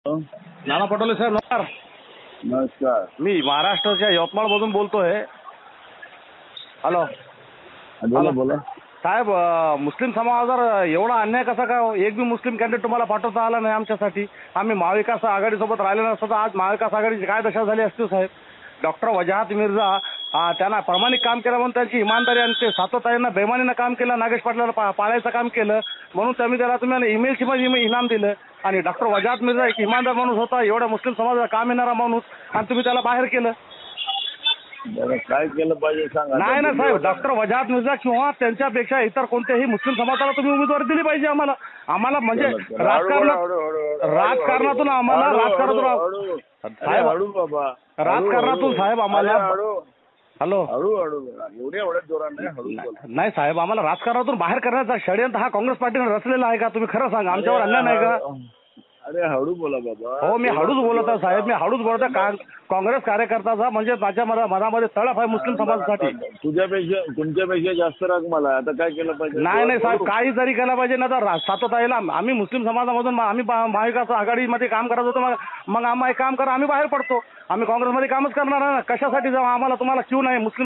नाना पटोले साहेब नमस्कार. नमस्कार. मी महाराष्ट्राच्या यवतमाळमधून बोलतोय. हॅलो. बोला बोला साहेब, मुस्लिम समाजावर एवढा अन्याय कसा काय हो? एक बी मुस्लिम कॅन्डिडेट तुम्हाला पाठवता आला नाही आमच्यासाठी. आम्ही महाविकास आघाडीसोबत राहिले नसतो तर आज महाविकास आघाडीची काय दशा झाली असती हो साहेब. डॉक्टर वजाहत मिर्झा त्यांना प्रामाणिक काम केलं म्हणून त्यांची इमानदारी आणि ते सातत्यानं बेमानीनं काम केलं. नागेश पाटलाला पाळायचं काम केलं म्हणून तुम्ही ईमेलची इनाम दिलं. आणि डॉक्टर वजाहत मिर्झा एक इमानदार माणूस होता, एवढ्या मुस्लिम समाजाला काम येणारा माणूस, आणि तुम्ही त्याला बाहेर केलं. बरं, काय केलं पाहिजे सांगा. नाही ना साहेब, डॉक्टर वजाहत मिर्झा किंवा त्यांच्यापेक्षा इतर कोणत्याही मुस्लिम समाजाला तुम्ही उमेदवारी दिली पाहिजे. आम्हाला म्हणजे राजकारणातून आम्हाला राजकारणातून साहेब आम्हाला हॅलो एवढ्या जोराने नाही साहेब, आम्हाला राजकारणातून बाहेर करण्याचा षडयंत्र हा काँग्रेस पार्टीने रचलेला आहे का? तुम्ही खरं सांगा, आमच्यावर अन्याय नाही का? अरे हळू बोला बाबा. हो, मी हळूच बोलत आहे साहेब, मी हळूच बोलत आहे. काँग्रेस कार्यकर्त्याचा म्हणजे माझ्या मनामध्ये तळप आहे मुस्लिम समाजासाठी. तुमच्यापेक्षा जास्त राग मला. आता काय केलं पाहिजे? नाही साहेब, काही जरी केलं पाहिजे ना तर सातत्याला आम्ही मुस्लिम समाजामधून आम्ही महाविकास आघाडीमध्ये काम करत होतो. मग आम्हाला एक काम करा, आम्ही बाहेर पडतो. आम्ही काँग्रेसमध्ये कामच करणार आहे ना. कशासाठी जाऊ? आम्हाला तुम्हाला क्यू नाही मुस्लिम